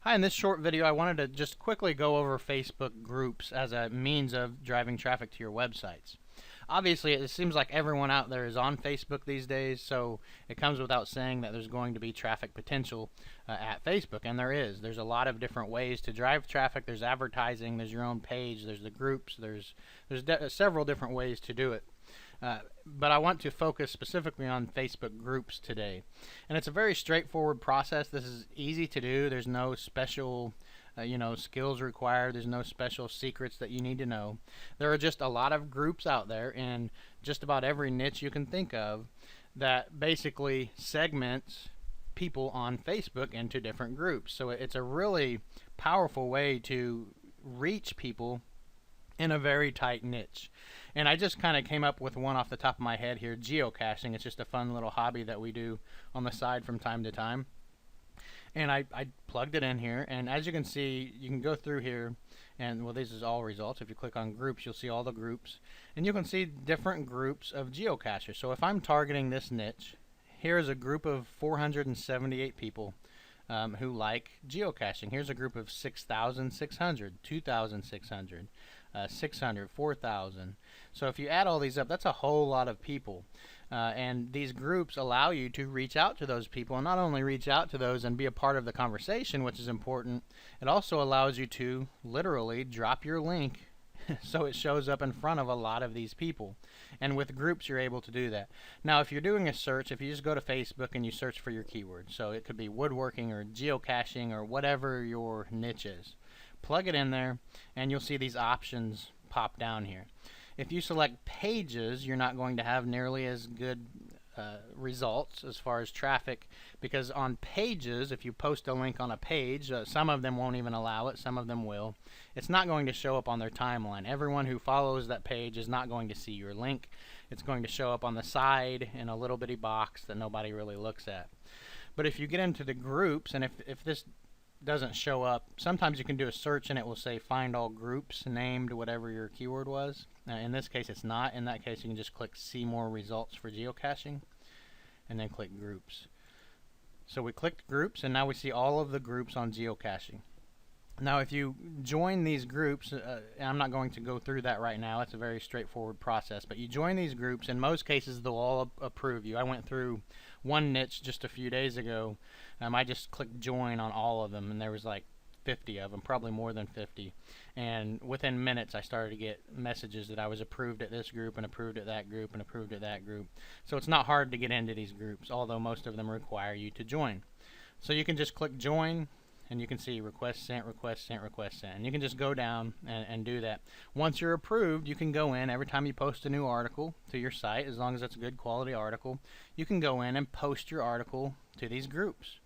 Hi, in this short video I wanted to just quickly go over Facebook groups as a means of driving traffic to your websites. Obviously, it seems like everyone out there is on Facebook these days, so it comes without saying that there's going to be traffic potential at Facebook, and there is. There's a lot of different ways to drive traffic. There's advertising, there's your own page, there's the groups, there's several different ways to do it. But I want to focus specifically on Facebook groups today. And it's a very straightforward process. This is easy to do. There's no special skills required. There's no special secrets that you need to know. There are just a lot of groups out there in just about every niche you can think of that basically segments people on Facebook into different groups. So it's a really powerful way to reach people in a very tight niche. And I just kind of came up with one off the top of my head here, geocaching. It's just a fun little hobby that we do on the side from time to time. And I plugged it in here, and as you can see, you can go through here, and well, this is all results. If you click on groups, you'll see all the groups, and you can see different groups of geocachers. So if I'm targeting this niche, here's a group of 478 people who like geocaching. Here's a group of 6,600, 2,600, 600, 4,000. So if you add all these up, that's a whole lot of people. And these groups allow you to reach out to those people, and not only reach out to those and be a part of the conversation, which is important, it also allows you to literally drop your link so it shows up in front of a lot of these people. And with groups, you're able to do that. Now, if you're doing a search, if you just go to Facebook and you search for your keyword, so it could be woodworking or geocaching or whatever your niche is, plug it in there, and you'll see these options pop down here. If you select pages, you're not going to have nearly as good results as far as traffic, because on pages, if you post a link on a page, some of them won't even allow it, some of them will. It's not going to show up on their timeline. Everyone who follows that page is not going to see your link. It's going to show up on the side in a little bitty box that nobody really looks at. But if you get into the groups, and if this doesn't show up, sometimes you can do a search and it will say find all groups named whatever your keyword was. In this case it's not. In that case you can just click see more results for geocaching and then click groups. So we clicked groups, and now we see all of the groups on geocaching. Now if you join these groups, and I'm not going to go through that right now, it's a very straightforward process, but you join these groups, in most cases they'll all approve you. I went through one niche just a few days ago. I just clicked join on all of them, and there was like 50 of them, probably more than 50, and within minutes I started to get messages that I was approved at this group and approved at that group and approved at that group. So it's not hard to get into these groups, although most of them require you to join. So you can just click join, and you can see request sent, request sent, request sent, and you can just go down and do that. Once you're approved, you can go in every time you post a new article to your site, as long as it's a good quality article, you can go in and post your article to these groups.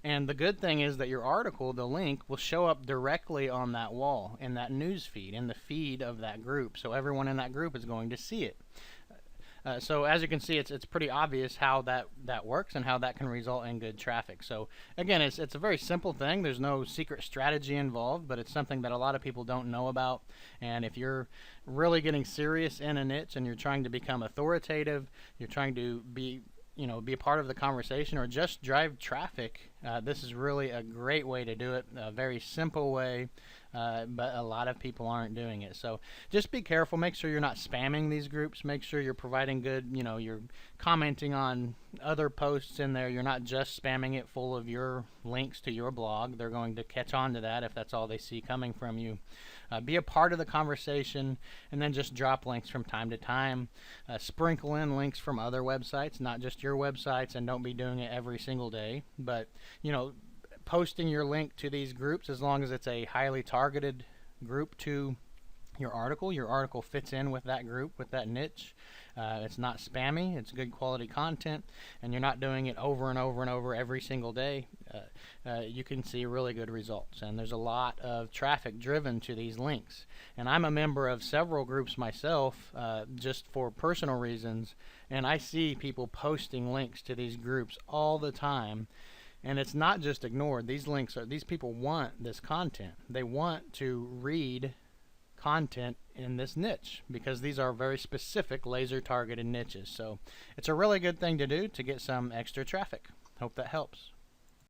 And the good thing is that your article, the link, will show up directly on that wall, in that news feed, in the feed of that group, so everyone in that group is going to see it. So as you can see, it's pretty obvious how that works and how that can result in good traffic. So again, it's a very simple thing. There's no secret strategy involved, but it's something that a lot of people don't know about. And if you're really getting serious in a niche and you're trying to become authoritative, you're trying to be a part of the conversation or just drive traffic, this is really a great way to do it, a very simple way, but a lot of people aren't doing it. So just be careful, make sure you're not spamming these groups, make sure you're providing good, you're commenting on other posts in there, you're not just spamming it full of your links to your blog. They're going to catch on to that if that's all they see coming from you. Be a part of the conversation, and then just drop links from time to time. Sprinkle in links from other websites, not just your websites, and don't be doing it every single day, but posting your link to these groups, as long as it's a highly targeted group to your article fits in with that group, with that niche. It's not spammy, it's good quality content, and you're not doing it over and over and over every single day. You can see really good results, and there's a lot of traffic driven to these links. And I'm a member of several groups myself, just for personal reasons, and I see people posting links to these groups all the time. And it's not just ignored. These people want this content. They want to read content in this niche, because these are very specific laser targeted niches. So it's a really good thing to do to get some extra traffic. Hope that helps.